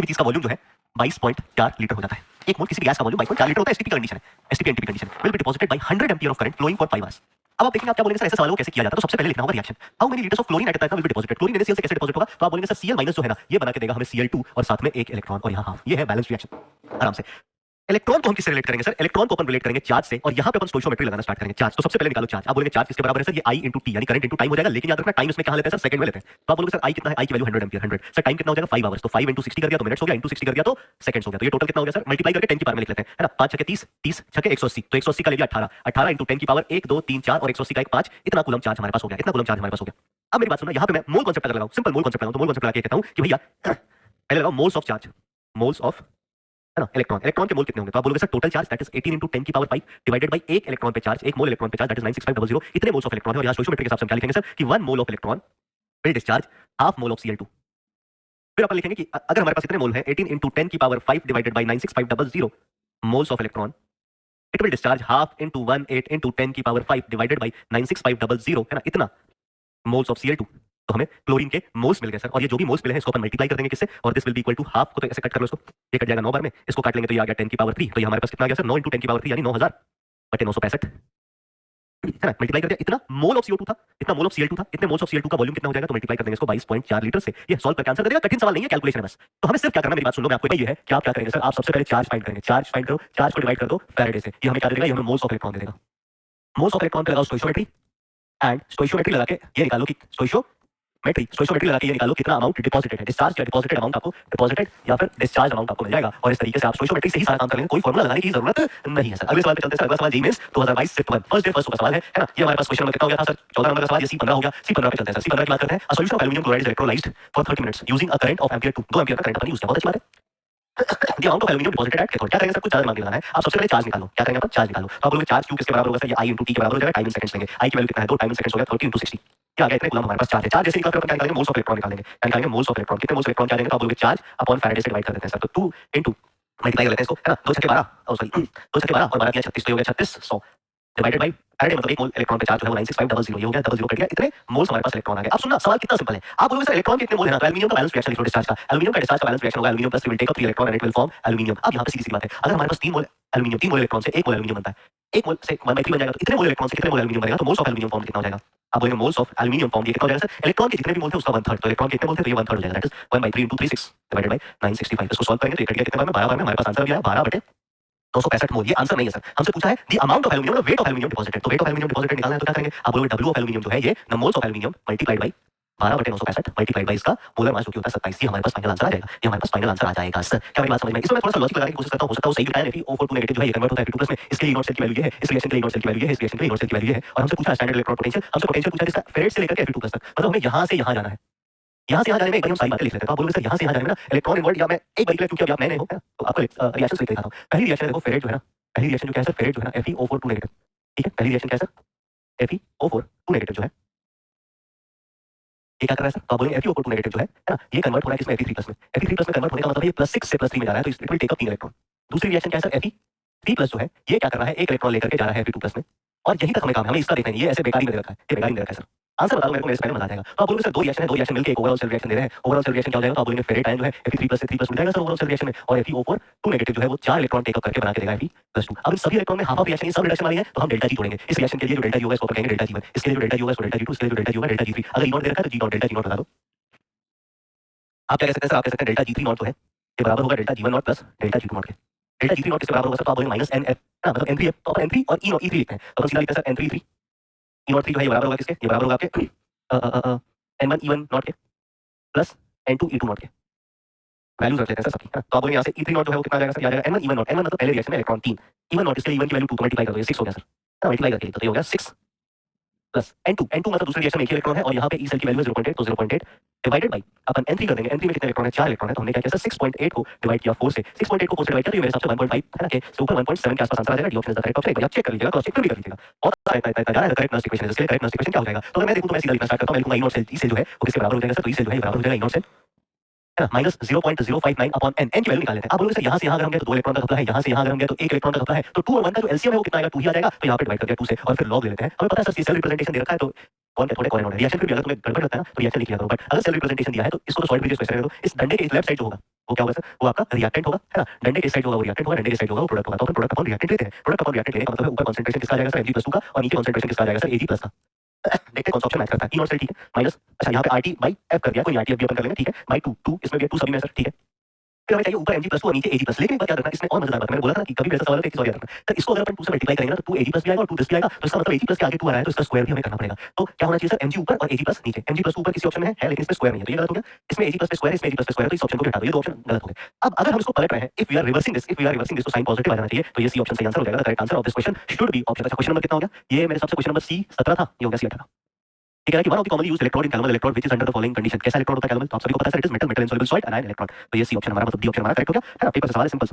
किसी भी चीज का वॉल्यूम जो है 22.4 लीटर हो जाता है। एक मोल किसी भी गैस का वॉल्यूम 22.4 लीटर होता है। एसटीपी कंडीशन है, STP NTP condition will be deposited by 100 ampere of current flowing for 5 hours. अब आप देखेंगे आप क्या बोलेंगे सर ऐसे सवालों को कैसे किया जाता है। तो सबसे पहले लिखना होगा reaction, how many litres of chlorine at a time will be deposited. Chlorine NaCl से कैसे डिपॉजिट होगा, तो आप बोलेंगे सर Cl माइनस जो है ना ये बना के देगा हमें Cl2 और साथ में एक इलेक्ट्रॉन और यहाँ हाफ। ये है बैलेंस रिएक्शन। आराम से इलेक्ट्रॉन को हम किससे रिलेट करेंगे सर, इलेक्ट्रॉन को अपन रिलेट करेंगे चार्ज से, और यहाँ पे अपन स्टोइकियोमेट्री लगाना स्टार्ट करेंगे। चार्ज तो सबसे पहले निकालो चार्ज। आप बोलेंगे चार्ज किसके बराबर है सर, ये I into T यानी करंट into टाइम हो जाएगा। लेकिन याद रखना टाइम इसमें कहां लेते हैं सर, सेकंड में लेते हैं। तो आप बोलोगे सर I कितना है, I की वैल्यू 100 एम्पीयर 100 सर टाइम कितना हो जाएगा 5 आवर्स। तो 5 into 60 कर दिया तो मिनट्स हो गया, into 60 कर दिया तो सेकंड्स हो गया। तो ये टोटल कितना हो गया सर, मल्टीप्लाई करके 10 की पावर में लिख लेते हैं, है ना। 5 छके 30, 30 छके 180, तो 180 का ले लिया 18, 18 into 10 की पावर 1 2 3 4 और 180 का 1 5, इतना कूलम चार्ज हमारे पास हो गया, इतना कूलम चार्ज हमारे पास हो गया। अब मेरी बात सुनना, यहाँ पे मैं मोल कॉन्सेप्ट लगाऊं, सिंपल मोल कॉन्सेप्ट लगाऊं। तो मोल कॉन्सेप्ट लगा के कहता हूं कि भैया पहले लगाओ moles of charge, moles of है ना इलेक्ट्रॉन। इलेक्ट्रॉन के मोल कितने होंगे, तो आप बोलोगे sir total charge that is 18 into 10 की पावर 5 डिवाइडेड बाय एक इलेक्ट्रॉन पे चार्ज, एक मोल इलेक्ट्रॉन पे चार्ज दैट इज 96500। इतने मोल्स ऑफ इलेक्ट्रॉन है। और यहां स्टोइकियोमेट्री के हिसाब से हम क्या लिखेंगे सर कि 1 mole of electron will discharge half mole of Cl2। फिर अपन लिखेंगे कि अगर हमारे पास इतने मोल है 18 into 10 की power 5 divided by 96500 moles of electron, it will discharge half into 18 into 10 की पावर 5 डिवाइडेड बाय 96500, है ना, इतना मोल्स ऑफ Cl2। तो हमें क्लोरीन के मोल्स मिल गए सर। और ये जो भी मोल्स मिले हैं इसको अपन मल्टीप्लाई कर देंगे किससे, और this will be equal to half को तो ऐसे कट कर लो इसको, ये कट जाएगा 9 बार में, इसको काट लेंगे तो ये आ गया 10 की पावर 3। तो ये हमारे पास कितना आ गया सर 9 into 10 की पावर 3 यानी 9000 बटे 965, है ना। मल्टीप्लाई कर दिया, इतना मोल ऑफ CO2 था, इतना मोल ऑफ Cl2 था, इतने मोल्स ऑफ Cl2 का वॉल्यूम कितना हो जाएगा, तो मल्टीप्लाई कर देंगे इसको 22.4 लीटर से। ये सॉल्व करके आंसर दे देगा, कठिन सवाल नहीं है, कैलकुलेशन है बस। तो हमें सिर्फ क्या करना है, मेरी बात सुन लो, मैं आपको ये है कि आप क्या करेंगे सर, आप सबसे पहले चार्ज फाइंड करेंगे। चार्ज फाइंड करो, चार्ज को डिवाइड कर दो फैराडे से, ये हमें क्या दे देगा, ये हमें मोल्स ऑफ इलेक्ट्रॉन दे देगा। मोल्स ऑफ इलेक्ट्रॉन पे लगाओ स्टोइकियोमेट्री, एंड स्टोइकियोमेट्री लगा के ये निकालो कि स्टोइकियोमेट्री लगा के ये निकालो कितना अमाउंट डिपॉजिटेड है, डिस्चार्ज या डिपॉजिटेड अमाउंट आपको डिपॉजिटेड या फिर डिस्चार्ज अमाउंट आपको मिल जाएगा। और इस तरीके से आप स्टोइकियोमेट्री से ही सारा काम कर लेंगे, कोई फार्मूला लगाने की जरूरत नहीं है सर। अगले सवाल पे चलते हैं सर। अगला सवाल JEE mains 2022 shift 1 first day first का सवाल है ना। ये हमारे पास क्वेश्चन नंबर कितना हो गया था सर, 14 नंबर का सवाल। ये C15 हो गया। C15 पे चलते हैं सर। C15 की बात करते हैं। A solution of aluminium chloride is electrolysed for 30 minutes using a current of ampere 2 2 ampere का करंट अपन यूज किया, बहुत अच्छी बात है। The amount of aluminum deposited at cathode, क्या करेंगे सर, कुछ चार्ज मान के लगाना है। आप सबसे पहले चार्ज निकालो, क्या करेंगे अपन, चार्ज निकालो। तो आप बोलोगे चार्ज क्यू किसके बराबर होगा सर, ये I into T के बराबर हो जाएगा, टाइम इन सेकंड्स लेंगे। I की वैल्यू कितना है, 2 टाइम इन सेकंड्स हो गया 30 into 60, क्या आ गया, इतने कूलम हमारे पास चार्ज है। चार्ज जैसे निकाल कर अपन क्या निकालेंगे, मोल्स ऑफ इलेक्ट्रॉन निकालेंगे। क्या निकालेंगे, मोल्स ऑफ इलेक्ट्रॉन। कितने मोल्स इलेक्ट्रॉन क्या आ जाएंगे, तो आप बोलोगे चार्ज अपॉन फैराडे से डिवाइड कर देते हैं सर। तो 2 into मल्टीप्लाई कर लेते हैं इसको, है ना, 2 छक्के 12, ओ सॉरी 2 छक्के 12 और 12 किया 36, तो ये हो गया 3600 डिवाइडेड बाय फैराडे, मतलब एक मोल इलेक्ट्रॉन पे चार्ज जो है वो 96500, ये हो गया 00 कट गया, इतने मोल्स हमारे पास इलेक्ट्रॉन आ गए। अब सुनना, सवाल कितना सिंपल है। आप बोलोगे सर इलेक्ट्रॉन के कितने मोल है ना, तो एल्युमिनियम का बैलेंस रिएक्शन लिखो डिस्चार्ज का। एल्युमिनियम का डिस्चार्ज का बैलेंस रिएक्शन होगा aluminium plus will take up 3 electron and it will form aluminium. अब यहां पे सीधी सी बात है, अगर हमारे पास 3 मोल एल्युमिनियम, 3 मोल इलेक्ट्रॉन से 1 मोल एल्युमिनियम बनता है, 1 मोल से 1/3 बन जाएगा, तो इतने मोल इलेक्ट्रॉन से कितने मोल एल्युमिनियम बनेगा, तो मोल्स ऑफ एल्युमिनियम फॉर्म कितना हो जाएगा। आप बोलेंगे मोल्स ऑफ एल्युमिनियम फॉर्म ये कितना हो जाएगा सर, इलेक्ट्रॉन के जितने भी मोल थे उसका 1/3, तो इलेक्ट्रॉन के कितने मोल थे, तो ये 1/3 हो जाएगा, that is 1/3 into 36 divided by 965। इसको सॉल्व करेंगे तो ये कट गया कितने बार में, 12 बार में। हमारे पास आंसर भी आया 12/265 मोल। ये आंसर नहीं है सर, हमसे पूछा है the amount of aluminium, weight of aluminium deposited. तो वेट ऑफ एल्युमिनियम डिपॉजिटेड निकालना है तो क्या करेंगे, आप बोलोगे W ऑफ एल्युमिनियम जो है ये न moles of aluminium multiplied by 12/965 multiplied by इसका मोलर मास जो कि होता है 27। ये हमारे पास फाइनल आंसर आ जाएगा, ये हमारे पास फाइनल आंसर आ जाएगा सर। क्या मेरी बात समझ में आई? इसमें मैं थोड़ा सा लॉजिक लगाने की कोशिश करता हूं, हो सकता है वो सही भी आए। Fe(O4) नेगेटिव जो है ये कन्वर्ट होता है Fe2+ में, इसके लिए E0 सेल की वैल्यू ये है, इस रिएक्शन के लिए E0 सेल की वैल्यू ये है, इस रिएक्शन के लिए E0 सेल की वैल्यू ये है। और हमसे पूछा है स्टैंडर्ड इलेक्ट्रॉन पोटेंशियल, हमसे पोटेंशियल पूछा है इसका फेरेड से लेकर के Fe2+ तक, मतलब हमें यहां से यहां जाना है। यहां से यहां जाने में एक बार हम सारी बातें लिख लेते हैं। तो आप बोलोगे सर यहां से यहां जाने में ना इलेक्ट्रॉन इन्वर्ट, या मैं एक बार क्योंकि अभी आप नए हो ना, तो आपको रिएक्शन लिख देता हूं। पहली रिएक्शन देखो फेरेड जो है ना, पहली रिएक्शन जो क्या है सर, फेरेड जो है ना Fe(O4) 2 नेगेटिव, ठीक है। पहली रिएक्शन क्या है सर, Fe(O4) 2 नेगेटिव जो है ये क्या कर रहा है सर, तो आप बोलेंगे Fe(O4) 2 नेगेटिव जो है ना, ये कन्वर्ट हो रहा है किसमें, Fe3+ में। Fe3+ में कन्वर्ट होने का मतलब ये +6 से +3 में जा रहा है, तो it will take up 3 electron. दूसरी रिएक्शन क्या है सर, Fe3+ जो है ये क्या कर रहा है, एक इलेक्ट्रॉन लेकर के जा रहा है Fe2+ में, और यहीं तक हमें काम है, हमें इसका देखना है। ये ऐसे बेकार ही में दे रखा है, ये बेकार ही में दे रखा है सर। आंसर बता दो मेरे को, मेरे से पहले मजा आ जाएगा। तो आप बोलोगे सर दो रिएक्शन है, दो रिएक्शन मिलकर एक ओवरऑल सेल रिएक्शन दे रहे हैं। ओवरऑल सेल रिएक्शन क्या हो जाएगा, तो आप बोलेंगे फेरेड आयन जो है Fe3+ से 3+ मिल जाएगा सर ओवरऑल सेल रिएक्शन में, और Fe(O4) 2 नेगेटिव जो है वो 4 इलेक्ट्रॉन टेक अप करके बना के देगा Fe+2। अब इन सभी इलेक्ट्रॉन में हाफ हाफ रिएक्शन, ये सब रिडक्शन वाली है, तो हम डेल्टा G जोड़ेंगे। इस रिएक्शन के लिए जो डेल्टा G होगा इसको कहेंगे डेल्टा G1, इसके लिए जो डेल्टा G होगा इसको डेल्टा G2, इसके लिए जो डेल्टा G होगा डेल्टा G3। अगर E0 दे रखा है तो G0 डेल्टा G0 बता दो। आप क्या कह सकते हैं सर, आप कह सकते हैं डेल्टा G3 नॉट जो है ये बराबर होगा delta G1 not plus delta G2 not के। डेल्टा G3 नॉट किसके बराबर होगा सर, तो आप बोलेंगे माइनस NF, ना मतलब N3 है, तो अपन N3 और E3 लिखते हैं, तो अपन सीधा लिखते हैं सर N3 E03 जो है ये बराबर होगा किसके, ये बराबर होगा आपके N1 E1 नॉट के प्लस N2 E2 नॉट के। वैल्यूज रख लेते हैं सर सबकी, तो आप बोलेंगे यहाँ से E3 नॉट जो है वो कितना आ जाएगा सर, आ जाएगा N1 E1 नॉट। N1 मतलब पहले रिएक्शन में इलेक्ट्रॉन 3, E1 नॉट इसके लिए E1 की वैल्यू 2 को मल्टीप्लाई कर दो, ये 6 हो गया सर, ना मल्टीप्लाई करके तो ये हो गया 6 प्लस N2 मतलब दूसरे रिएक्शन में एक ही इलेक्ट्रॉन है, और यहाँ पे E सेल की वैल्यू है 0.8, तो 0.8 डिवाइडेड बाय अपन N3 कर देंगे। N3 में कितने इलेक्ट्रॉन है, 4 इलेक्ट्रॉन है, तो हमने क्या किया सर 6.8 को डिवाइड किया 4 से, 6.8 को 4 से डिवाइड किया तो ये मेरे हिसाब से 1.5 है ना, के से ऊपर 1.7 के आसपास आंसर आ जाएगा। D option is the correct option. एक बार चेक कर लीजिएगा, क्रॉस चेक भी कर लीजिएगा, और जा रहा है करेक्ट नॉट इक्वेशन। इसके लिए करेक्ट नॉट इक्वेशन क्या हो जाएगा, तो अगर मैं देखूं तो मैं सीधा लिखना स्टार्ट करता हूं। मैं लिखूंगा E0 सेल, E सेल जो है वो किसके बराबर हो जाएगा सर, तो E सेल जो है ये बराबर हो जाएगा E0 सेल है ना माइनस 0.059 अपॉन n। n की वैल्यू निकाल लेते हैं। आप बोलोगे सर यहाँ से यहाँ अगर हम गए तो 2 इलेक्ट्रॉन का कपड़ा है, यहाँ से यहाँ अगर हम गए तो 1 इलेक्ट्रॉन का कपड़ा है, तो 2 और 1 का जो एलसीएम है वो कितना आएगा, 2 ही आ जाएगा। तो यहाँ पे डिवाइड कर दिया 2 से और फिर लॉग ले लेते हैं। हमें पता है सर सेल रिप्रेजेंटेशन दे रखा है, तो कौन क्या थोड़े कौन है रिएक्शन फिर भी अगर तुम्हें गड़बड़ लगता है ना तो रिएक्शन लिख लिया करो, बट अगर सेल रिप्रेजेंटेशन दिया है तो इसको तो सॉल्व कीजिए, इस डंडे के लेफ्ट साइड जो होगा वो क्या होगा सर, वो आपका रिएक्टेंट होगा, है ना। डंडे के साइड होगा वो रिएक्टेंट होगा, डंडे के साइड होगा वो प्रोडक्ट होगा। तो अपन प्रोडक्ट अपॉन रिएक्टेंट लेते हैं। प्रोडक्ट अपॉन रिएक्टेंट लेने का मतलब है ऊपर कंसंट्रेशन किसका आ जाएगा सर, Mg+2 का, और नीचे कंसंट्रेशन किसका आ जाएगा सर, Ag+ का। देखते हैं कौन सा ऑप्शन मैच करता है। E नॉट सर ठीक है, माइनस, अच्छा यहाँ पे RT बाई F कर दिया, कोई RT अब भी अपन कर लेंगे, ठीक है, बाई 2, 2 इसमें भी है, 2 सभी में सर, ठीक है। फिर हमें चाहिए ऊपर Mg+2 और नीचे Ag+, लेकिन एक बात याद रखना, इसमें और मजेदार बात है, मैंने बोला था ना कि कभी भी ऐसा सवाल हो तो एक चीज और याद रखना सर, इसको अगर अपन 2 से मल्टीप्लाई करेंगे ना तो 2 Ag+ भी आएगा और 2 दिस भी आएगा, तो इसका मतलब Ag+ के आगे 2 आ रहा है तो इसका स्क्वायर भी हमें करना पड़ेगा। तो क्या होना चाहिए सर, Mg ऊपर और Ag+ नीचे। Mg+ ऊपर किसी ऑप्शन में है लेकिन इसमें स्क्वायर नहीं है, तो ये गलत हो गया। इसमें Ag+ पे स्क्वायर है, इसमें Ag+ पे स्क्वायर है, तो इस ऑप्शन को भी हटा दो, ये दो ऑप्शन गलत हो गए। अब अगर हम इसको पलट रहे हैं, if we are reversing this तो साइन पॉजिटिव आ जाना चाहिए, तो ये सी ऑप्शन सही आंसर हो जाएगा। The correct answer of this question should be option. अच्छा क्वेश्चन नंबर कितना हो गया, ये मेरे हिसाब से क्वेश्चन नंबर सी 17 था, ये हो गया सी 18। ठीक है कि one of the commonly used electrode in calculus electrode which is under the following condition. कैसा इलेक्ट्रोड होता है कैलकुलस, तो आप सभी को पता है sir, it is metal insoluble salt anion electron. तो ये सी ऑप्शन हमारा मतलब डी ऑप्शन हमारा करेक्ट हो गया, है ना। पेपर से सवाल है, सिंपल।